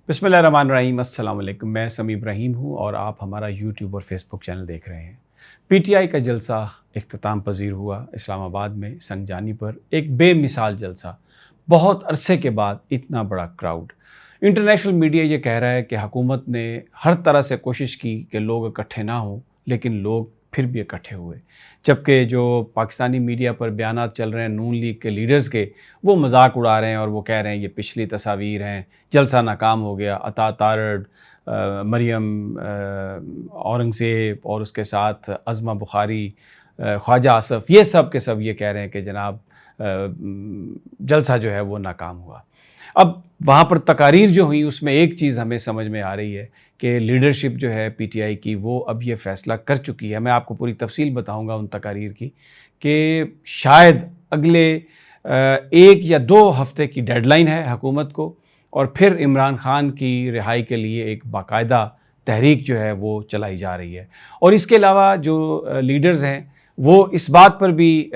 بسم اللہ الرحمن الرحیم۔ السلام علیکم، میں سمیع ابراہیم ہوں اور آپ ہمارا یوٹیوب اور فیس بک چینل دیکھ رہے ہیں۔ پی ٹی آئی کا جلسہ اختتام پذیر ہوا اسلام آباد میں سنگجانی پر، ایک بے مثال جلسہ، بہت عرصے کے بعد اتنا بڑا کراؤڈ۔ انٹرنیشنل میڈیا یہ کہہ رہا ہے کہ حکومت نے ہر طرح سے کوشش کی کہ لوگ اکٹھے نہ ہوں، لیکن لوگ پھر بھی اکٹھے ہوئے، جبکہ جو پاکستانی میڈیا پر بیانات چل رہے ہیں نون لیگ کے لیڈرز کے، وہ مذاق اڑا رہے ہیں اور وہ کہہ رہے ہیں یہ پچھلی تصاویر ہیں، جلسہ ناکام ہو گیا۔ عطا تارڑ، مریم اورنگزیب اور اس کے ساتھ عظمہ بخاری، خواجہ آصف، یہ سب کے سب یہ کہہ رہے ہیں کہ جناب جلسہ جو ہے وہ ناکام ہوا۔ اب وہاں پر تقاریر جو ہوئی اس میں ایک چیز ہمیں سمجھ میں آ رہی ہے کہ لیڈرشپ جو ہے پی ٹی آئی کی وہ اب یہ فیصلہ کر چکی ہے۔ میں آپ کو پوری تفصیل بتاؤں گا ان تقاریر کی کہ شاید اگلے 1 یا 2 ہفتے کی ڈیڈ لائن ہے حکومت کو، اور پھر عمران خان کی رہائی کے لیے ایک باقاعدہ تحریک جو ہے وہ چلائی جا رہی ہے۔ اور اس کے علاوہ جو لیڈرز ہیں وہ اس بات پر بھی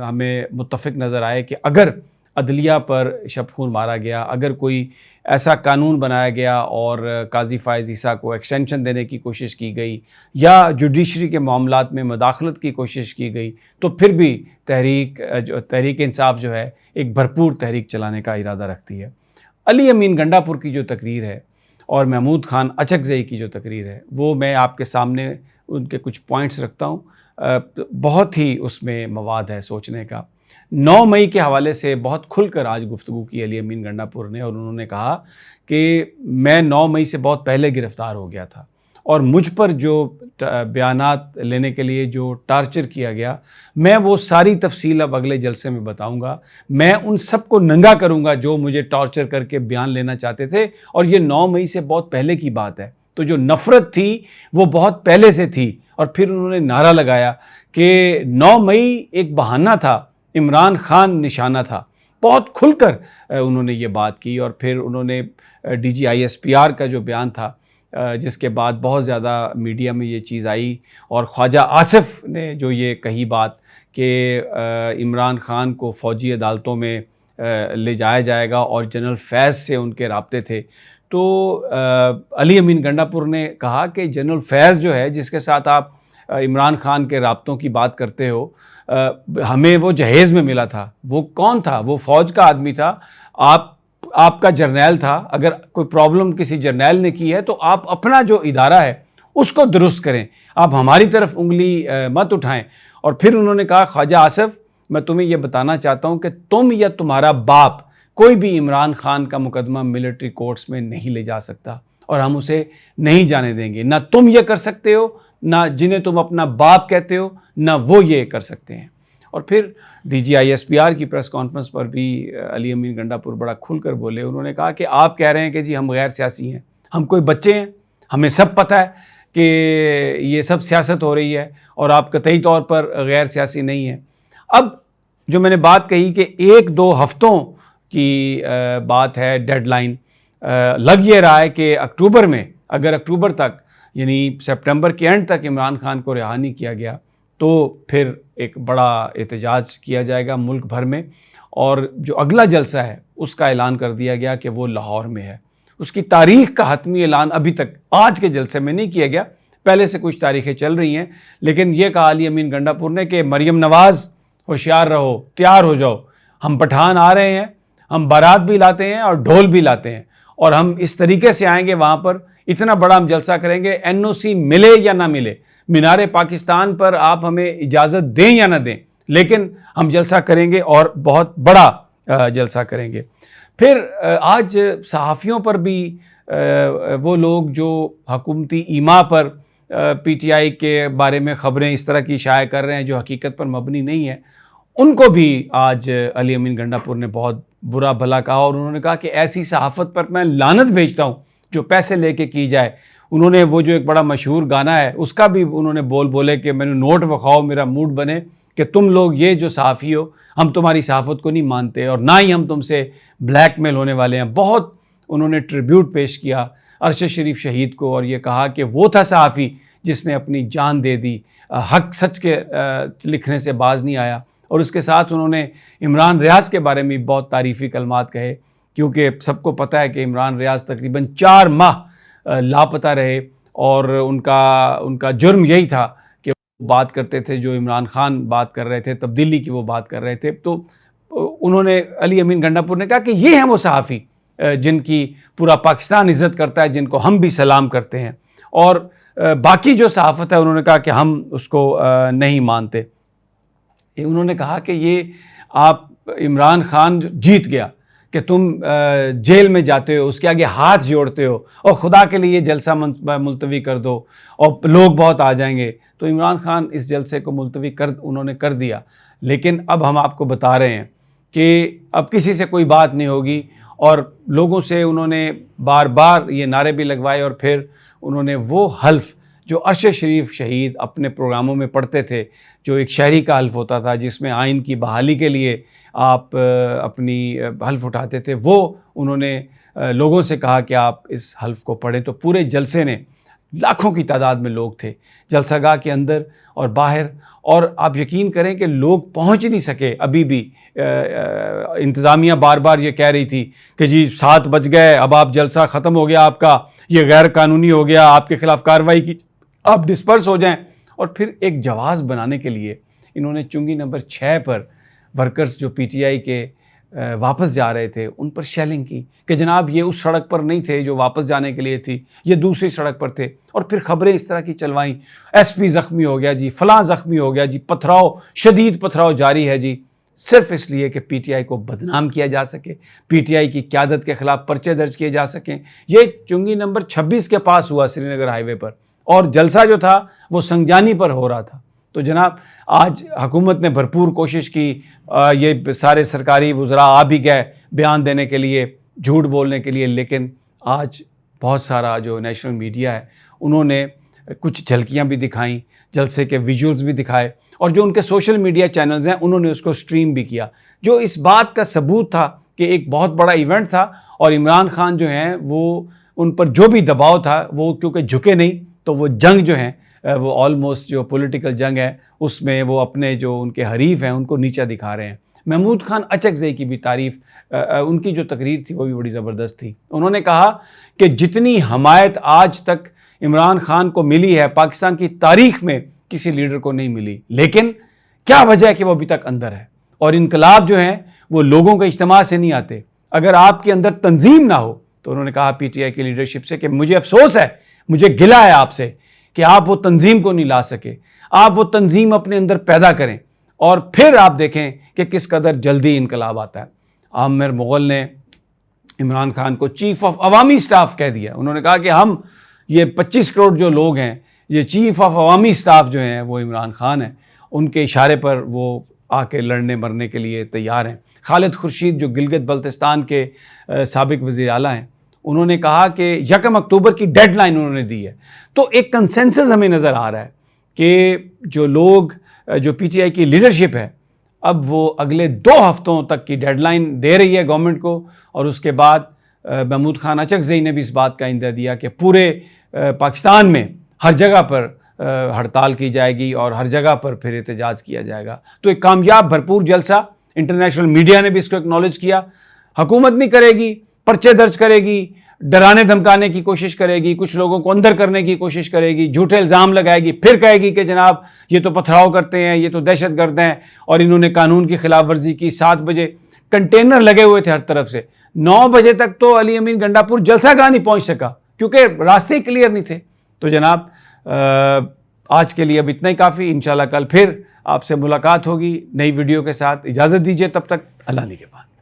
ہمیں متفق نظر آئے کہ اگر عدلیہ پر شب خون مارا گیا، اگر کوئی ایسا قانون بنایا گیا اور قاضی فائز عیسیٰ کو ایکسٹینشن دینے کی کوشش کی گئی یا جوڈیشری کے معاملات میں مداخلت کی کوشش کی گئی، تو پھر بھی تحریک انصاف جو ہے ایک بھرپور تحریک چلانے کا ارادہ رکھتی ہے۔ علی امین گنڈا پور کی جو تقریر ہے اور محمود خان اچکزئی کی جو تقریر ہے وہ میں آپ کے سامنے ان کے کچھ پوائنٹس رکھتا ہوں، بہت ہی اس میں مواد ہے سوچنے کا۔ 9 مئی کے حوالے سے بہت کھل کر آج گفتگو کی علی امین گنڈا پور نے، اور انہوں نے کہا کہ میں 9 مئی سے بہت پہلے گرفتار ہو گیا تھا اور مجھ پر جو بیانات لینے کے لیے جو ٹارچر کیا گیا، میں وہ ساری تفصیل اب اگلے جلسے میں بتاؤں گا۔ میں ان سب کو ننگا کروں گا جو مجھے ٹارچر کر کے بیان لینا چاہتے تھے، اور یہ 9 مئی سے بہت پہلے کی بات ہے۔ تو جو نفرت تھی وہ بہت پہلے سے تھی، اور پھر انہوں نے نعرہ لگایا کہ 9 مئی ایک بہانہ تھا، عمران خان نشانہ تھا۔ بہت کھل کر انہوں نے یہ بات کی، اور پھر انہوں نے D G I S P R کا جو بیان تھا، جس کے بعد بہت زیادہ میڈیا میں یہ چیز آئی، اور خواجہ آصف نے جو یہ کہی بات کہ عمران خان کو فوجی عدالتوں میں لے جایا جائے گا، اور جنرل فیض سے ان کے رابطے تھے، تو علی امین گنڈا پور نے کہا کہ جنرل فیض جو ہے جس کے ساتھ آپ عمران خان کے رابطوں کی بات کرتے ہو، ہمیں وہ جہیز میں ملا تھا۔ وہ کون تھا؟ وہ فوج کا آدمی تھا، آپ کا جرنیل تھا۔ اگر کوئی پرابلم کسی جرنیل نے کی ہے تو آپ اپنا جو ادارہ ہے اس کو درست کریں، آپ ہماری طرف انگلی مت اٹھائیں۔ اور پھر انہوں نے کہا خواجہ آصف، میں تمہیں یہ بتانا چاہتا ہوں کہ تم یا تمہارا باپ کوئی بھی عمران خان کا مقدمہ ملٹری کورٹس میں نہیں لے جا سکتا، اور ہم اسے نہیں جانے دیں گے۔ نہ تم یہ کر سکتے ہو، نہ جنہیں تم اپنا باپ کہتے ہو، نہ وہ یہ کر سکتے ہیں۔ اور پھر D G I S P R کی پریس کانفرنس پر بھی علی امین گنڈا پور بڑا کھل کر بولے۔ انہوں نے کہا کہ آپ کہہ رہے ہیں کہ جی ہم غیر سیاسی ہیں، ہم کوئی بچے ہیں، ہمیں سب پتہ ہے کہ یہ سب سیاست ہو رہی ہے، اور آپ قطعی طور پر غیر سیاسی نہیں ہیں۔ اب جو میں نے بات کہی کہ 1-2 ہفتوں کی بات ہے ڈیڈ لائن، لگ یہ رہا ہے کہ اکتوبر میں، اگر اکتوبر تک یعنی سپٹمبر کے اینڈ تک عمران خان کو رہا نہیں کیا گیا تو پھر ایک بڑا احتجاج کیا جائے گا ملک بھر میں، اور جو اگلا جلسہ ہے اس کا اعلان کر دیا گیا کہ وہ لاہور میں ہے۔ اس کی تاریخ کا حتمی اعلان ابھی تک آج کے جلسے میں نہیں کیا گیا، پہلے سے کچھ تاریخیں چل رہی ہیں، لیکن یہ کہا علی امین گنڈا پور نے کہ مریم نواز ہوشیار رہو، تیار ہو جاؤ، ہم پٹھان آ رہے ہیں، ہم بارات بھی لاتے ہیں اور ڈھول بھی لاتے ہیں، اور ہم اس طریقے سے آئیں گے وہاں پر، اتنا بڑا ہم جلسہ کریں گے، این او سی ملے یا نہ ملے، مینار پاکستان پر آپ ہمیں اجازت دیں یا نہ دیں، لیکن ہم جلسہ کریں گے اور بہت بڑا جلسہ کریں گے۔ پھر آج صحافیوں پر بھی وہ لوگ جو حکومتی ایما پر پی ٹی آئی کے بارے میں خبریں اس طرح کی شائع کر رہے ہیں جو حقیقت پر مبنی نہیں ہیں، ان کو بھی آج علی امین گنڈا پور نے بہت برا بھلا کہا، اور انہوں نے کہا کہ ایسی صحافت پر میں لعنت بھیجتا ہوں جو پیسے لے کے کی جائے۔ انہوں نے وہ جو ایک بڑا مشہور گانا ہے اس کا بھی انہوں نے بولے کہ میں نے نوٹ وکھاؤ میرا موڈ بنے، کہ تم لوگ یہ جو صحافی ہو ہم تمہاری صحافت کو نہیں مانتے، اور نہ ہی ہم تم سے بلیک میل ہونے والے ہیں۔ بہت انہوں نے ٹریبیوٹ پیش کیا ارشد شریف شہید کو، اور یہ کہا کہ وہ تھا صحافی جس نے اپنی جان دے دی، حق سچ کے لکھنے سے باز نہیں آیا۔ اور اس کے ساتھ انہوں نے عمران ریاض کے بارے میں بہت تعریفی کلمات کہے کیونکہ سب کو پتہ ہے کہ عمران ریاض تقریباً 4 ماہ لاپتہ رہے، اور ان کا جرم یہی تھا کہ وہ بات کرتے تھے جو عمران خان بات کر رہے تھے، تبدیلی کی وہ بات کر رہے تھے۔ تو انہوں نے، علی امین گنڈا پور نے کہا کہ یہ ہیں وہ صحافی جن کی پورا پاکستان عزت کرتا ہے، جن کو ہم بھی سلام کرتے ہیں، اور باقی جو صحافت ہے انہوں نے کہا کہ ہم اس کو نہیں مانتے۔ انہوں نے کہا کہ یہ آپ عمران خان جیت گیا کہ تم جیل میں جاتے ہو، اس کے آگے ہاتھ جوڑتے ہو، اور خدا کے لیے جلسہ ملتوی کر دو اور لوگ بہت آ جائیں گے۔ تو عمران خان اس جلسے کو ملتوی انہوں نے کر دیا، لیکن اب ہم آپ کو بتا رہے ہیں کہ اب کسی سے کوئی بات نہیں ہوگی، اور لوگوں سے انہوں نے بار بار یہ نعرے بھی لگوائے، اور پھر انہوں نے وہ حلف جو ارشد شریف شہید اپنے پروگراموں میں پڑھتے تھے، جو ایک شہری کا حلف ہوتا تھا جس میں آئین کی بحالی کے لیے آپ اپنی حلف اٹھاتے تھے، وہ انہوں نے لوگوں سے کہا کہ آپ اس حلف کو پڑھیں۔ تو پورے جلسے نے، لاکھوں کی تعداد میں لوگ تھے جلسہ گاہ کے اندر اور باہر، اور آپ یقین کریں کہ لوگ پہنچ نہیں سکے۔ ابھی بھی انتظامیہ بار بار یہ کہہ رہی تھی کہ جی 7 بج گئے، اب آپ جلسہ ختم ہو گیا، آپ کا یہ غیر قانونی ہو گیا، آپ کے خلاف کارروائی کی، آپ ڈسپرس ہو جائیں۔ اور پھر ایک جواز بنانے کے لیے انہوں نے چنگی نمبر 6 پر ورکرز جو پی ٹی آئی کے واپس جا رہے تھے ان پر شیلنگ کی کہ جناب یہ اس سڑک پر نہیں تھے جو واپس جانے کے لیے تھی، یہ دوسری سڑک پر تھے، اور پھر خبریں اس طرح کی چلوائیں، ایس پی زخمی ہو گیا جی، فلاں زخمی ہو گیا جی، پتھراؤ، شدید پتھراؤ جاری ہے جی، صرف اس لیے کہ پی ٹی آئی کو بدنام کیا جا سکے، پی ٹی آئی کی قیادت کے خلاف پرچے درج کیے جا سکیں۔ یہ چنگی نمبر 26 کے پاس ہوا، سری نگر ہائی وے پر، اور جلسہ جو تھا وہ سنگجانی پر ہو رہا تھا۔ تو جناب آج حکومت نے بھرپور کوشش کی، یہ سارے سرکاری وزراء آ بھی گئے بیان دینے کے لیے، جھوٹ بولنے کے لیے، لیکن آج بہت سارا جو نیشنل میڈیا ہے انہوں نے کچھ جھلکیاں بھی دکھائیں، جلسے کے ویژولز بھی دکھائے، اور جو ان کے سوشل میڈیا چینلز ہیں انہوں نے اس کو سٹریم بھی کیا، جو اس بات کا ثبوت تھا کہ ایک بہت بڑا ایونٹ تھا، اور عمران خان جو ہیں وہ ان پر جو بھی دباؤ تھا وہ کیونکہ جھکے نہیں، تو وہ جنگ جو ہیں وہ آلموسٹ جو پولیٹیکل جنگ ہے اس میں وہ اپنے جو ان کے حریف ہیں ان کو نیچا دکھا رہے ہیں۔ محمود خان اچکزئی کی بھی تعریف، ان کی جو تقریر تھی وہ بھی بڑی زبردست تھی۔ انہوں نے کہا کہ جتنی حمایت آج تک عمران خان کو ملی ہے پاکستان کی تاریخ میں کسی لیڈر کو نہیں ملی، لیکن کیا وجہ ہے کہ وہ ابھی تک اندر ہے، اور انقلاب جو ہیں وہ لوگوں کے اجتماع سے نہیں آتے، اگر آپ کے اندر تنظیم نہ ہو۔ تو انہوں نے کہا پی ٹی آئی کی لیڈرشپ سے کہ مجھے افسوس ہے، مجھے گلہ ہے آپ سے کہ آپ وہ تنظیم کو نہیں لا سکے، آپ وہ تنظیم اپنے اندر پیدا کریں، اور پھر آپ دیکھیں کہ کس قدر جلدی انقلاب آتا ہے۔ عامر مغل نے عمران خان کو چیف آف عوامی سٹاف کہہ دیا، انہوں نے کہا کہ ہم یہ 25 کروڑ جو لوگ ہیں، یہ چیف آف عوامی سٹاف جو ہیں وہ عمران خان ہیں، ان کے اشارے پر وہ آ کے لڑنے مرنے کے لیے تیار ہیں۔ خالد خورشید جو گلگت بلتستان کے سابق وزیر اعلیٰ ہیں، انہوں نے کہا کہ 1 اکتوبر کی ڈیڈ لائن انہوں نے دی ہے۔ تو ایک کنسنسس ہمیں نظر آ رہا ہے کہ جو لوگ، جو پی ٹی آئی کی لیڈرشپ ہے، اب وہ اگلے 2 ہفتوں تک کی ڈیڈ لائن دے رہی ہے گورنمنٹ کو، اور اس کے بعد محمود خان اچکزئی نے بھی اس بات کا اندہ دیا کہ پورے پاکستان میں ہر جگہ پر ہڑتال کی جائے گی اور ہر جگہ پر پھر احتجاج کیا جائے گا۔ تو ایک کامیاب بھرپور جلسہ، انٹرنیشنل میڈیا نے بھی اس کو اکنالج کیا۔ حکومت نہیں کرے گی، پرچے درج کرے گی، ڈرانے دھمکانے کی کوشش کرے گی، کچھ لوگوں کو اندر کرنے کی کوشش کرے گی، جھوٹے الزام لگائے گی، پھر کہے گی کہ جناب یہ تو پتھراؤ کرتے ہیں، یہ تو دہشت گرد ہیں، اور انہوں نے قانون کی خلاف ورزی کی۔ 7 بجے کنٹینر لگے ہوئے تھے ہر طرف سے، 9 بجے تک تو علی امین گنڈا پور جلسہ گاہ نہیں پہنچ سکا کیونکہ راستے کلیئر نہیں تھے۔ تو جناب آج کے لیے اب اتنا ہی کافی، انشاءاللہ کل پھر آپ سے ملاقات ہوگی نئی ویڈیو کے ساتھ۔ اجازت دیجیے تب تک، اللہ نگہبان۔